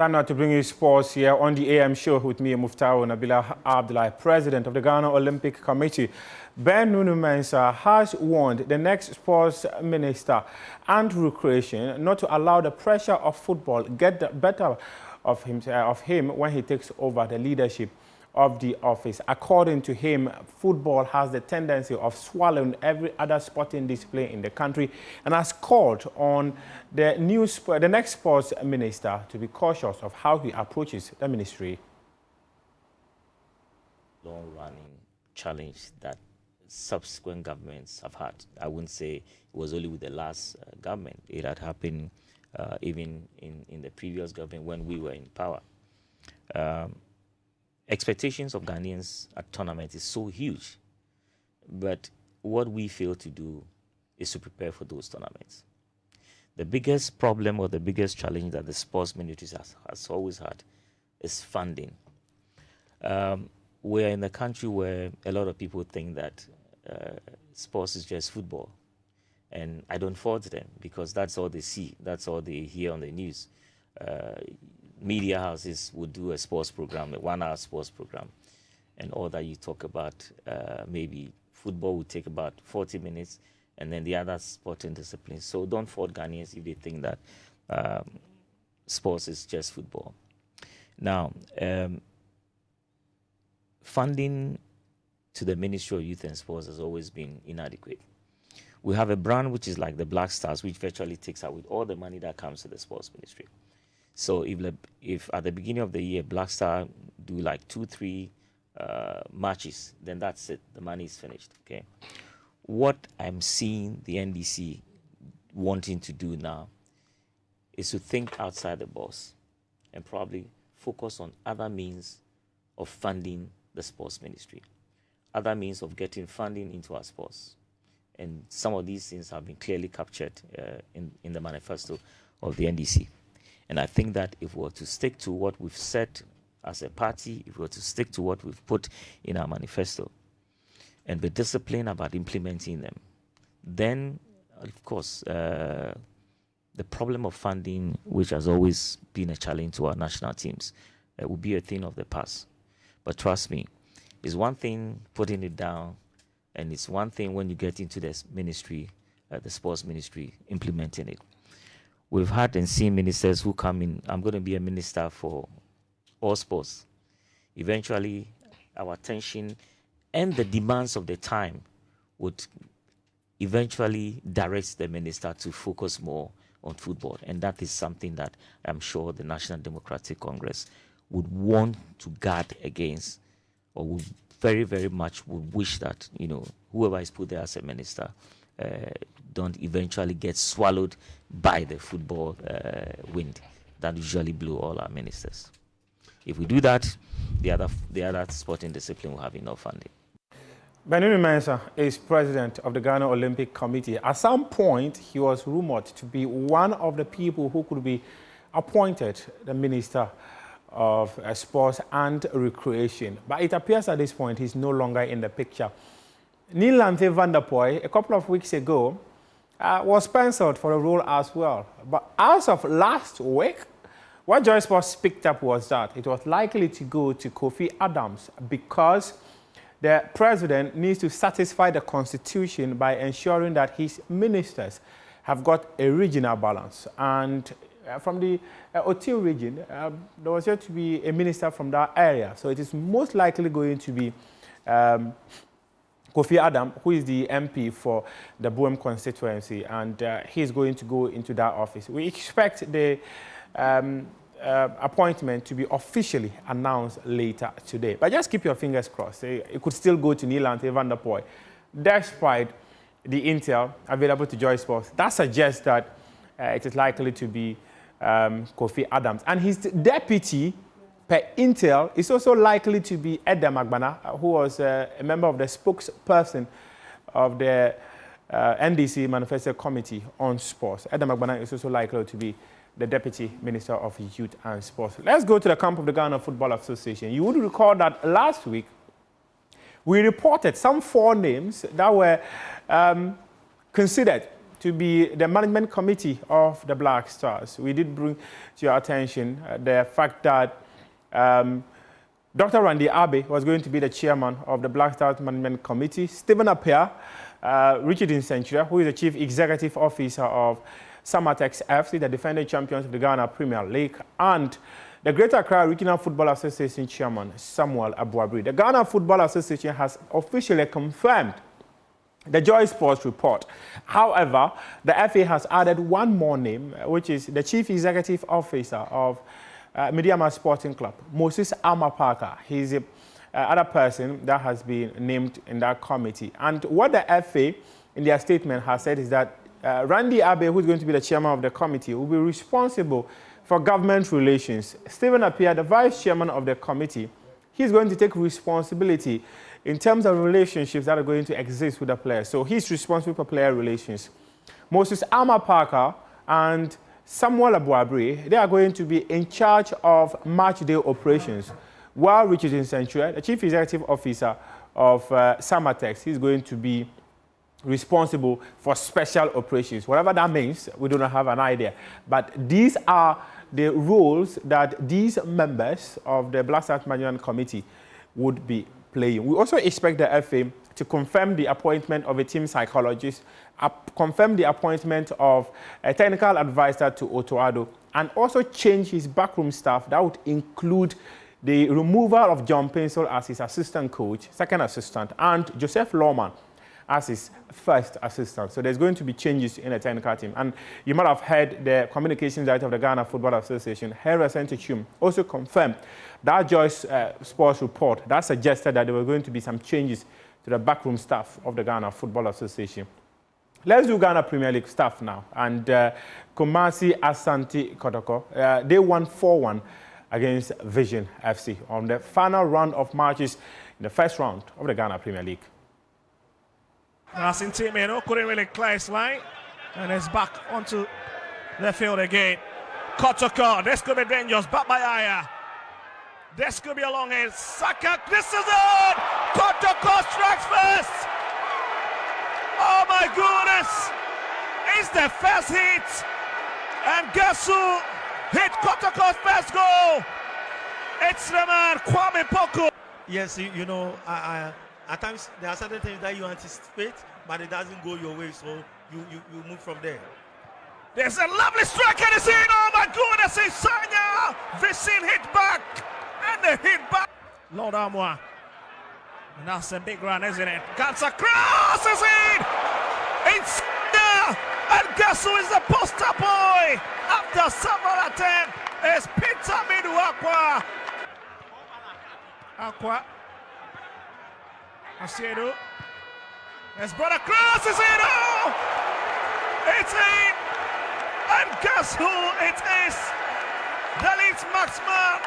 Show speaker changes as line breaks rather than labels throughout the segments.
Time now to bring you sports here on the AM show with me, Muftau Nabila Abdullah, President of the Ghana Olympic Committee. Mensah has warned the next sports minister and recreation not to allow the pressure of football get the better of him when he takes over the leadership of the office. According to him, football has the tendency of swallowing every other sporting display in the country and has called on the next sports minister to be cautious of how he approaches the ministry.
Long-running challenge that subsequent governments have had. I wouldn't say it was only with the last government. It had happened even in the previous government when we were in power. Expectations of Ghanaians at tournament is so huge, but what we fail to do is to prepare for those tournaments. The biggest problem or the biggest challenge that the sports ministry has always had is funding. We're in a country where a lot of people think that sports is just football, and I don't fault them because that's all they see, that's all they hear on the news. Media houses would do a sports program, a 1-hour sports program, and all that you talk about, maybe football would take about 40 minutes, and then the other sporting disciplines. So don't fault Ghanaians if they think that sports is just football. Now, funding to the Ministry of Youth and Sports has always been inadequate. We have a brand which is like the Black Stars, which virtually takes out with all the money that comes to the sports ministry. So if at the beginning of the year, Black Star do like 2-3 matches, then that's it. The money is finished, okay? What I'm seeing the NDC wanting to do now is to think outside the box and probably focus on other means of funding the sports ministry, other means of getting funding into our sports. And some of these things have been clearly captured in the manifesto of the NDC. And I think that if we were to stick to what we've said as a party, if we were to stick to what we've put in our manifesto and be disciplined about implementing them, then, of course, the problem of funding, which has always been a challenge to our national teams, will be a thing of the past. But trust me, it's one thing putting it down, and it's one thing when you get into this ministry, the sports ministry, implementing it. We've had and seen ministers who come in, I'm going to be a minister for all sports. Eventually, our attention and the demands of the time would eventually direct the minister to focus more on football. And that is something that I'm sure the National Democratic Congress would want to guard against, or would very, very much would wish that, you know, whoever is put there as a minister don't eventually get swallowed by the football wind that usually blow all our ministers. If we do that, the other sporting discipline will have enough funding.
Mensah is president of the Ghana Olympic Committee. At some point, he was rumored to be one of the people who could be appointed the Minister of Sports and Recreation. But it appears at this point he's no longer in the picture. Neelanthe van der Poel, a couple of weeks ago, was penciled for a role as well. But as of last week, what Joy Sports picked up was that it was likely to go to Kofi Adams because the president needs to satisfy the constitution by ensuring that his ministers have got a regional balance. And from the Otil region, there was yet to be a minister from that area. So it is most likely going to be Kofi Adam, who is the MP for the Boem constituency, and he's going to go into that office. We expect the appointment to be officially announced later today. But just keep your fingers crossed. It could still go to Neelanthe van der Poel, despite the intel available to Joy Sports. That suggests that it is likely to be Kofi Adams. And his deputy, per intel, is also likely to be Edem Agbana, who was a member of the spokesperson of the NDC Manifesto Committee on Sports. Edem Agbana is also likely to be the Deputy Minister of Youth and Sports. Let's go to the camp of the Ghana Football Association. You would recall that last week, we reported some 4 names that were considered to be the management committee of the Black Stars. We did bring to your attention the fact that Dr. Randy Abe was going to be the chairman of the Black Stars Management Committee. Stephen Appiah, Richard Insenchura, who is the chief executive officer of Samatex FC, the defending champions of the Ghana Premier League, and the Greater Accra Regional Football Association chairman, Samuel Abuabri. The Ghana Football Association has officially confirmed the Joy Sports report. However, the FA has added one more name, which is the chief executive officer of Mediama Sporting Club, Moses Alma Parker. He's the other person that has been named in that committee. And what the FA in their statement has said is that Randy Abe, who is going to be the chairman of the committee, will be responsible for government relations. Stephen Appiah, the vice chairman of the committee, he's going to take responsibility in terms of relationships that are going to exist with the players. So he's responsible for player relations. Moses Alma Parker and Samuel Abuabri, they are going to be in charge of match day operations, while Richard Insenchura, the chief executive officer of Samatex, he's going to be responsible for special operations. Whatever that means, we do not have an idea. But these are the roles that these members of the Black Stars Management Committee would be playing. We also expect the FA to confirm the appointment of a team psychologist, confirm the appointment of a technical advisor to Otoado, and also change his backroom staff. That would include the removal of John Pencil as his assistant coach, second assistant, and Joseph Lawman as his first assistant. So there's going to be changes in the technical team. And you might have heard the communications director of the Ghana Football Association, Harry Sentichum, also confirmed that Joyce Sports report that suggested that there were going to be some changes to the backroom staff of the Ghana Football Association. Let's do Ghana Premier League stuff now. And Kumasi Asante Kotoko, they won 4-1 against Vision FC on the final round of matches in the first round of the Ghana Premier League.
Passing team in, couldn't really clear his line, and it's back onto the field again. Kotoko, this could be dangerous, back by Aya. This could be a long hit. Saka, this is it! Kotoko strikes first! Oh my goodness! It's the first hit, and guess who hit Kotoko's first goal? It's the man, Kwame Poku.
Yes, you know, at times there are certain things that you anticipate, but it doesn't go your way, so you move from there.
There's a lovely strike and it's in. Oh my goodness, it's Sanya. Vicin hit back and the hit back. Lord Amwa. And that's a big run, isn't it? Cancer crosses in. It's Sanya. And guess who is the poster boy? After several attempts, it's Peter Midu Aqua. Aqua. Asiedo. His brother crosses in. Oh! It's in. And guess who it is? The Leeds marksman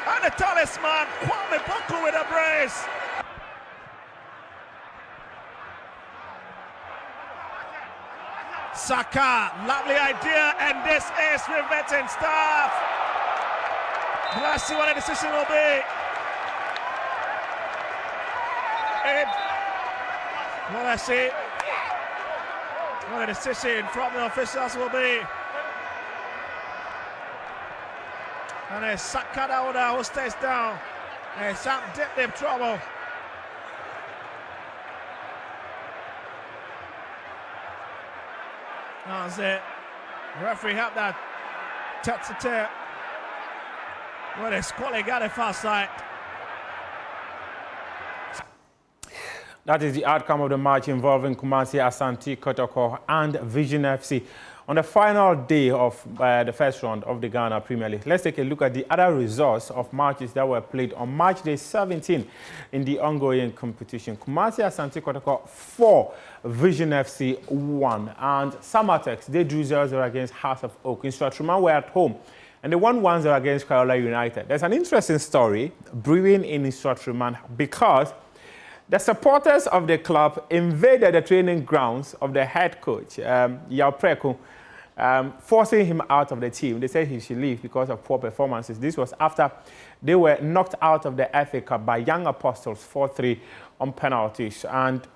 and the talisman, Kwame Poku with a brace. Saka, lovely idea, and this is riveting stuff. Let's see what the decision will be. Well, let's see what the decision from the officials will be. And it's Saka Dauda who stays down. And some deep trouble. That's it. The referee had that tete-a-tete. Well, it's Squally got it fast side.
That is the outcome of the match involving Kumasi Asante Kotoko and Vision FC on the final day of the first round of the Ghana Premier League. Let's take a look at the other results of matches that were played on match day 17 in the ongoing competition. Kumasi Asante Kotoko 4, Vision FC 1, and Samatex, they drew 0-0 against House of Oak. Instructruman were at home and they won 1-0 against Kaola United. There's an interesting story brewing in Instructruman because the supporters of the club invaded the training grounds of the head coach, Yao Preku, forcing him out of the team. They said he should leave because of poor performances. This was after they were knocked out of the FA Cup by Young Apostles 4-3 on penalties. And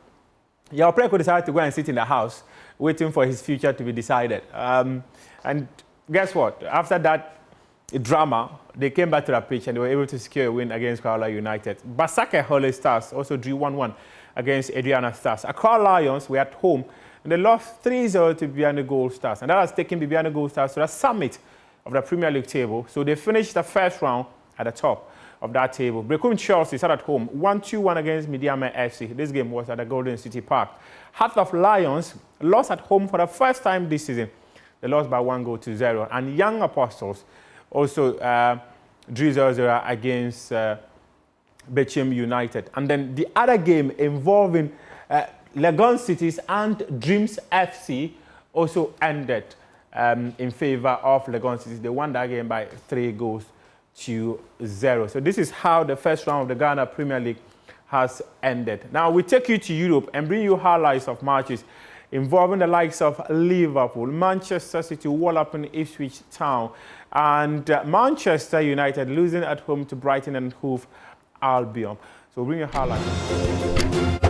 Yao Preku decided to go and sit in the house waiting for his future to be decided. And guess what? After that drama, they came back to the pitch and they were able to secure a win against Kuala United. Basake Hole Stars also drew 1-1 against Adriana Stars. Accra Lions were at home and they lost 3-0 to Bibiani Gold Stars. And that has taken Bibiani Gold Stars to the summit of the Premier League table. So they finished the first round at the top of that table. Brekum Chelsea sat at home 1-2-1 against Midiama FC. This game was at the Golden City Park. Heart of Lions lost at home for the first time this season. They lost by 1-0. And Young Apostles also drew 0-0 against Bechim United. And then the other game involving Legon Cities and Dreams FC also ended in favor of Legon Cities. They won that game by 3-0. So this is how the first round of the Ghana Premier League has ended. Now we take you to Europe and bring you highlights of matches involving the likes of Liverpool, Manchester City, Wallapin, Ipswich Town, and Manchester United losing at home to Brighton and Hove Albion. So bring your highlights.